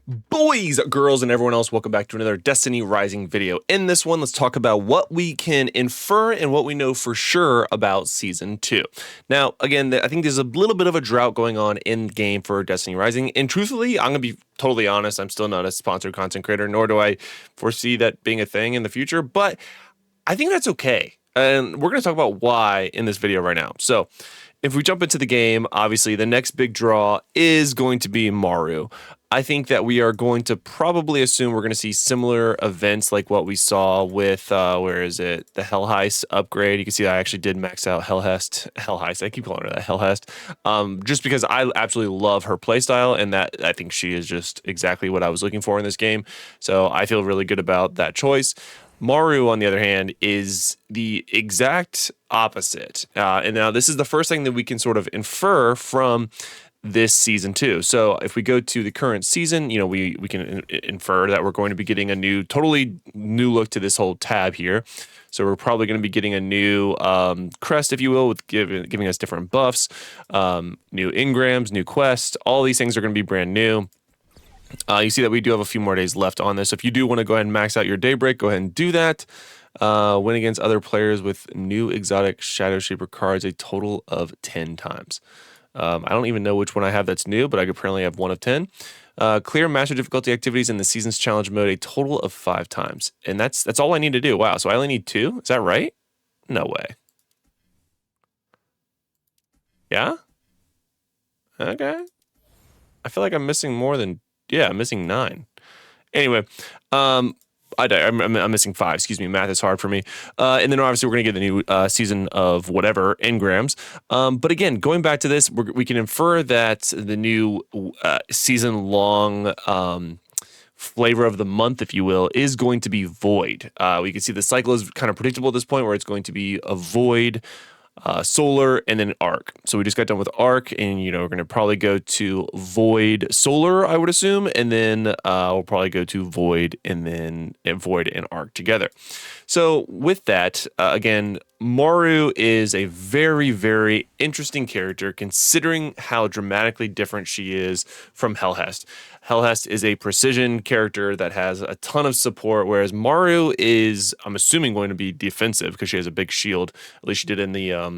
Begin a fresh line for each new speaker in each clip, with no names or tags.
Boys, girls, and everyone else, welcome back to another Destiny Rising video. In this one, let's talk about what we can infer and what we know for sure about Season 2. Now, again, I think there's a little bit of a drought going on in game for Destiny Rising, and truthfully, I'm going to be totally honest, I'm still not a sponsored content creator, nor do I foresee that being a thing in the future, but I think that's okay. And we're going to talk about why in this video right now. So, if we jump into the game, obviously the next big draw is going to be Maru. I think that we are going to probably assume we're going to see similar events like what we saw with, where is it? The Hell Heist upgrade. You can see I actually did max out Hell Heist. I keep calling her that, Hell Heist. Just because I absolutely love her playstyle, and that I think she is just exactly what I was looking for in this game. So I feel really good about that choice. Maru, on the other hand, is the exact opposite. And now this is the first thing that we can sort of infer from this season 2. So if we go to the current season, you know, we can infer that we're going to be getting a totally new look to this whole tab here. So we're probably going to be getting a new crest, if you will, with giving us different buffs, new engrams, new quests. All these things are going to be brand new. You see that we do have a few more days left on this. So if you do want to go ahead and max out your Daybreak, go ahead and do that. Win against other players with new exotic Shadow Shaper cards a total of 10 times. I don't even know which one I have that's new, but I apparently have one of 10. Clear master difficulty activities in the season's challenge mode a total of 5 times. And that's all I need to do. Wow, so I only need 2? Is that right? No way. Yeah? Okay. I feel like I'm missing more than... Yeah, I'm missing 9. Anyway, I'm missing 5. Excuse me, math is hard for me. And then obviously we're going to get the new season of whatever, engrams. But again, going back to this, we can infer that the new season-long flavor of the month, if you will, is going to be Void. We can see the cycle is kind of predictable at this point, where it's going to be a Void, Solar, and then Arc. So we just got done with Arc, and we're going to probably go to Void Solar, I would assume, and then we'll probably go to Void and then Void and Arc together. So with that, again, Maru is a very, very interesting character considering how dramatically different she is from Hellhest. Hellhest is a precision character that has a ton of support, whereas Maru is, I'm assuming, going to be defensive because she has a big shield. At least she did in the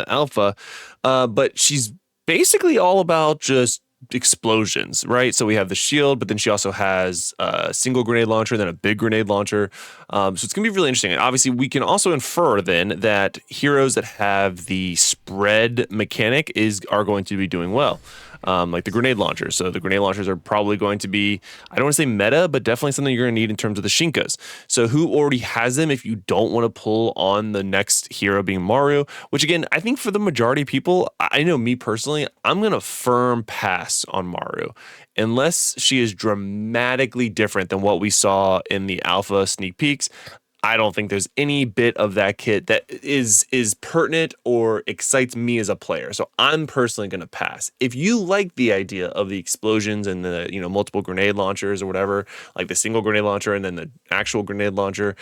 alpha. But she's basically all about just explosions, right? So we have the shield, but then she also has a single grenade launcher, then a big grenade launcher. So it's gonna be really interesting. And obviously we can also infer then that heroes that have the spread mechanic are going to be doing well. Like the grenade launchers. So the grenade launchers are probably going to be, I don't want to say meta, but definitely something you're going to need in terms of the Shinkas. So who already has them if you don't want to pull on the next hero being Maru, which again, I think for the majority of people, I know me personally, I'm going to firm pass on Maru unless she is dramatically different than what we saw in the alpha sneak peeks. I don't think there's any bit of that kit that is pertinent or excites me as a player. So I'm personally going to pass. If you like the idea of the explosions and the multiple grenade launchers or whatever, like the single grenade launcher and then the actual grenade launcher,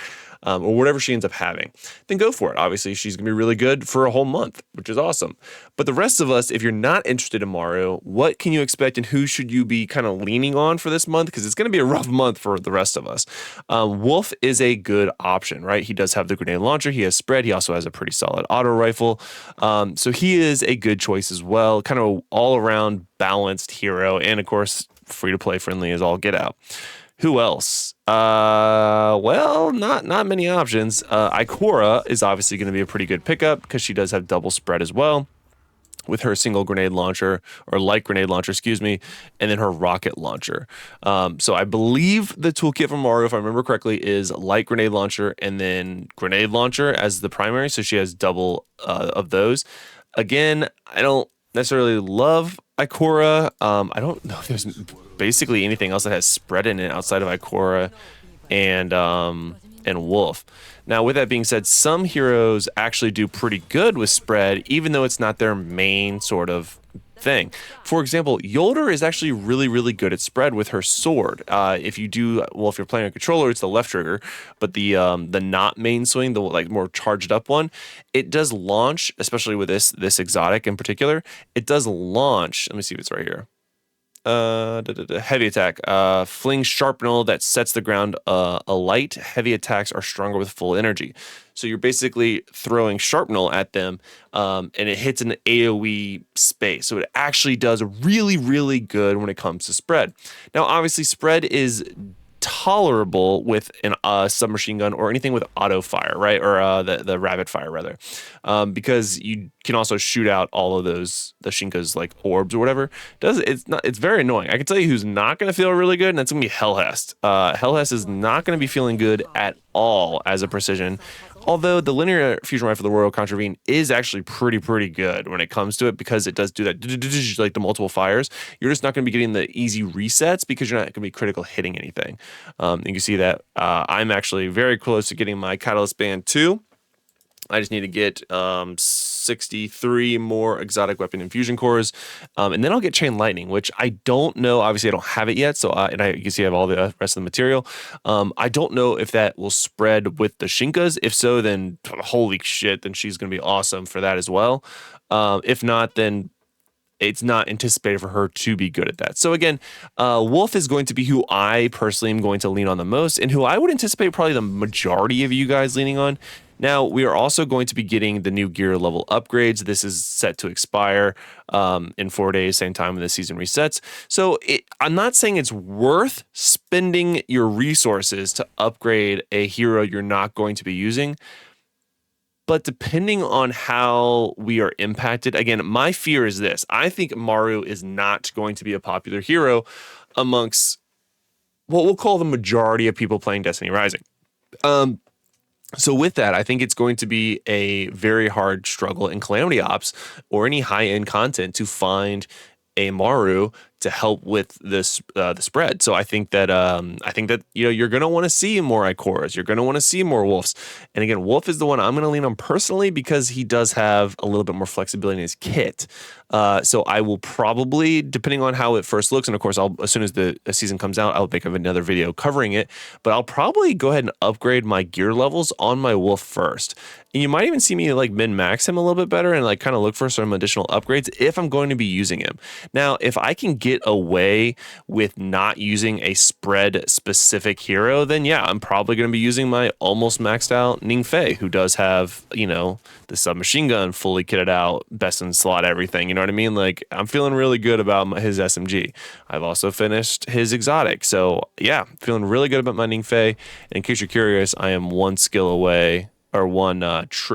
or whatever she ends up having, then go for it. Obviously, she's going to be really good for a whole month, which is awesome. But the rest of us, if you're not interested in Maru, what can you expect and who should you be kind of leaning on for this month? Because it's going to be a rough month for the rest of us. Wolf is a good option, right? He does have the grenade launcher. He has spread. He also has a pretty solid auto rifle. So he is a good choice as well. Kind of all-around balanced hero. And, of course, free-to-play friendly as all get out. Who else? Well, not many options. Ikora is obviously going to be a pretty good pickup because she does have double spread as well with her single grenade launcher, or light grenade launcher, excuse me, and then her rocket launcher. So I believe the toolkit for Maru, if I remember correctly, is light grenade launcher and then grenade launcher as the primary. So she has double of those. Again, I don't necessarily love Ikora. I don't know if there's basically anything else that has spread in it outside of Ikora and Wolf. Now, with that being said, some heroes actually do pretty good with spread, even though it's not their main sort of thing. For example, Yolder is actually really, really good at spread with her sword. If you're playing a controller, it's the left trigger, but the not main swing, the like more charged up one, it does launch, especially with this exotic in particular. It does launch. Let me see if it's right here. Heavy attack. Fling shrapnel that sets the ground alight. Heavy attacks are stronger with full energy. So you're basically throwing shrapnel at them, and it hits an AoE space. So it actually does really, really good when it comes to spread. Now, obviously, spread is tolerable with an submachine gun or anything with auto fire, right? Or the rapid fire rather, because you can also shoot out all of the Shinka's like orbs or whatever. It's very annoying. I can tell you who's not going to feel really good, and that's going to be Hellhest. Hellhest is not going to be feeling good at all as a precision. Although the linear fusion rifle, the Royal Contravene, is actually pretty good when it comes to it because it does do that like the multiple fires. You're just not going to be getting the easy resets because you're not going to be critical hitting anything. You can see that I'm actually very close to getting my Catalyst Band 2. I just need to get 63 more exotic weapon infusion cores, and then I'll get Chain Lightning, which I don't know. Obviously, I don't have it yet, so you can see I have all the rest of the material. I don't know if that will spread with the Shinkas. If so, then holy shit, then she's going to be awesome for that as well. If not, then it's not anticipated for her to be good at that. So again, Wolf is going to be who I personally am going to lean on the most, and who I would anticipate probably the majority of you guys leaning on. Now, we are also going to be getting the new gear level upgrades. This is set to expire in 4 days, same time when the season resets. So I'm not saying it's worth spending your resources to upgrade a hero you're not going to be using. But depending on how we are impacted, again, my fear is this. I think Maru is not going to be a popular hero amongst what we'll call the majority of people playing Destiny Rising. So with that, I think it's going to be a very hard struggle in Calamity Ops or any high-end content to find a Maru to help with this the spread. So I think that you're going to want to see more Ikoras. You're going to want to see more Wolves. And again, Wolf is the one I'm going to lean on personally because he does have a little bit more flexibility in his kit. So I will probably, depending on how it first looks, and of course, as soon as the season comes out, I'll make another video covering it. But I'll probably go ahead and upgrade my gear levels on my Wolf first. And you might even see me like min-max him a little bit better and like kind of look for some additional upgrades if I'm going to be using him. Now, if I can get away with not using a spread specific hero, then yeah, I'm probably going to be using my almost maxed out Ningfei, who does have, the submachine gun fully kitted out, best in slot, everything. You know what I mean? Like, I'm feeling really good about his SMG. I've also finished his exotic. So yeah, feeling really good about my Ningfei. And in case you're curious, I am one skill away, or one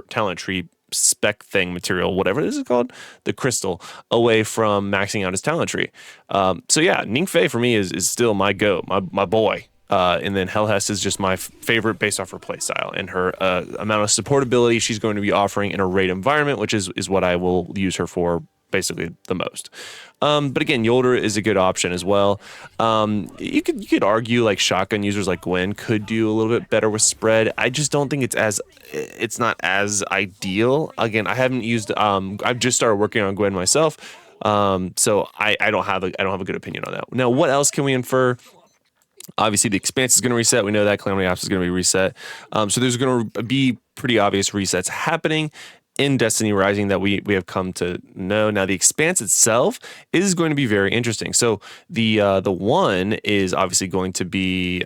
talent tree spec thing material, whatever this is called, the crystal, away from maxing out his talent tree. So yeah, Ningfei for me is still my goat, my boy. And then Hellhest is just my favorite based off her playstyle and her amount of supportability she's going to be offering in a raid environment, which is what I will use her for basically the most. But again, Yolder is a good option as well. You could argue like shotgun users like Gwen could do a little bit better with spread. I just don't think it's not as ideal. Again, I haven't used I've just started working on Gwen myself. So I don't have a good opinion on that. Now, what else can we infer? Obviously, the Expanse is going to reset. We know that Calamity Ops is going to be reset. So there's going to be pretty obvious resets happening in Destiny Rising that we have come to know. Now, the Expanse itself is going to be very interesting. So the one is obviously going to be,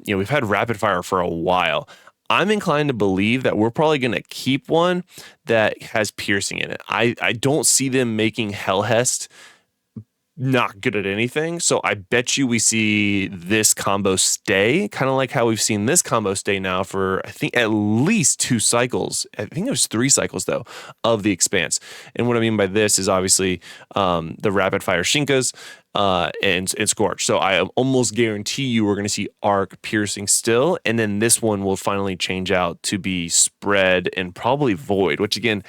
we've had rapid fire for a while. I'm inclined to believe that we're probably going to keep one that has piercing in it. I don't see them making Hellhest not good at anything. So I bet you we see this combo stay, kind of like how we've seen this combo stay now for, I think, at least 2 cycles. I think it was 3 cycles, though, of the Expanse. And what I mean by this is obviously the rapid fire Shinkas and Scorch. So I almost guarantee you we're going to see Arc piercing still. And then this one will finally change out to be spread and probably void, which again,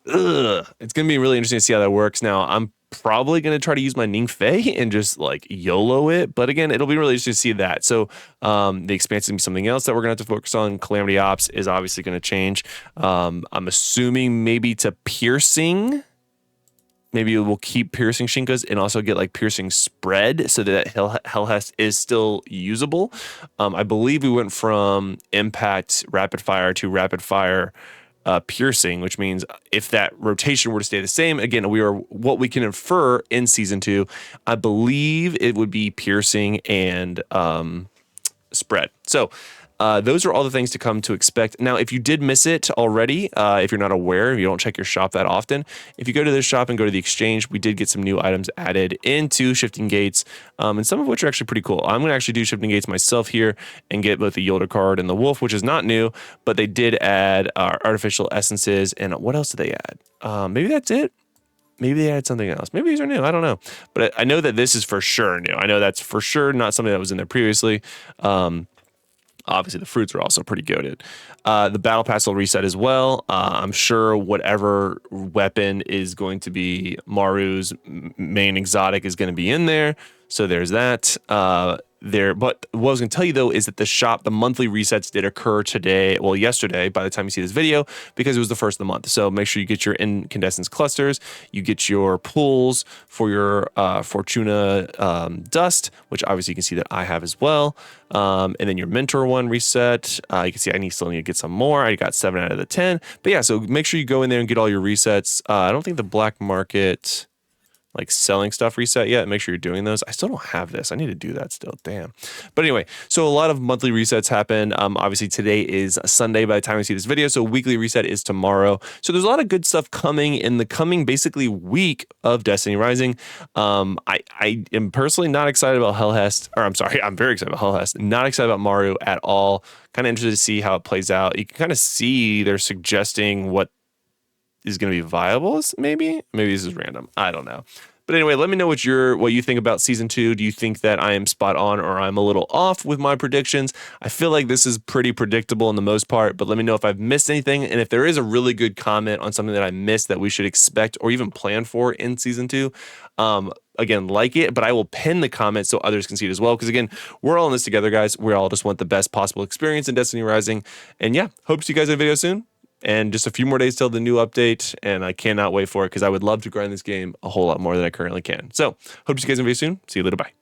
it's going to be really interesting to see how that works. Now, I'm probably going to try to use my Ningfei and just like YOLO it. But again, it'll be really interesting to see that. So the Expanse is going to be something else that we're going to have to focus on. Calamity Ops is obviously going to change. I'm assuming maybe to piercing. Maybe we'll keep piercing Shinkas and also get like piercing spread so that Hellhest is still usable. I believe we went from impact rapid fire to rapid fire piercing, which means if that rotation were to stay the same, again, we are what we can infer in season 2. I believe it would be piercing and spread. So those are all the things to come to expect. Now, if you did miss it already, if you're not aware, if you don't check your shop that often, if you go to this shop and go to the exchange, we did get some new items added into shifting gates, and some of which are actually pretty cool. I'm going to actually do shifting gates myself here and get both the Yolder card and the wolf, which is not new, but they did add artificial essences. And what else did they add? Maybe that's it. Maybe they added something else. Maybe these are new. I don't know. But I know that this is for sure new. I know that's for sure not something that was in there previously. Obviously, the fruits are also pretty goated. The battle pass will reset as well. I'm sure whatever weapon is going to be Maru's main exotic is going to be in there. So there's that. But what I was going to tell you though is that the monthly resets did occur yesterday by the time you see this video, because it was the first of the month. So make sure you get your incandescence clusters, you get your pulls for your Fortuna dust, which obviously you can see that I have as well. And then your mentor one reset. You can see I still need to get some more. I got 7 out of the 10. But yeah, so make sure you go in there and get all your resets. I don't think the black market selling stuff reset yet. Make sure you're doing those. I still don't have this. I need to do that still. Damn. But anyway, so a lot of monthly resets happen. Obviously today is Sunday by the time you see this video, so weekly reset is tomorrow. So there's a lot of good stuff coming in the coming basically week of Destiny Rising. I am personally not excited about Hellhest, or I'm sorry, I'm very excited about Hellhest. Not excited about Maru at all. Kind of interested to see how it plays out. You can kind of see they're suggesting what is going to be viable. Maybe this is random. I don't know. But anyway, let me know what you think about season 2. Do you think that I am spot on or I'm a little off with my predictions? I feel like this is pretty predictable in the most part, but let me know if I've missed anything. And if there is a really good comment on something that I missed that we should expect or even plan for in season 2, again, like it, but I will pin the comment so others can see it as well. Because again, we're all in this together, guys. We all just want the best possible experience in Destiny Rising. And yeah, hope to see you guys in a video soon. And just a few more days till the new update, and I cannot wait for it because I would love to grind this game a whole lot more than I currently can. So, hope to see you guys in a video soon. See you later. Bye.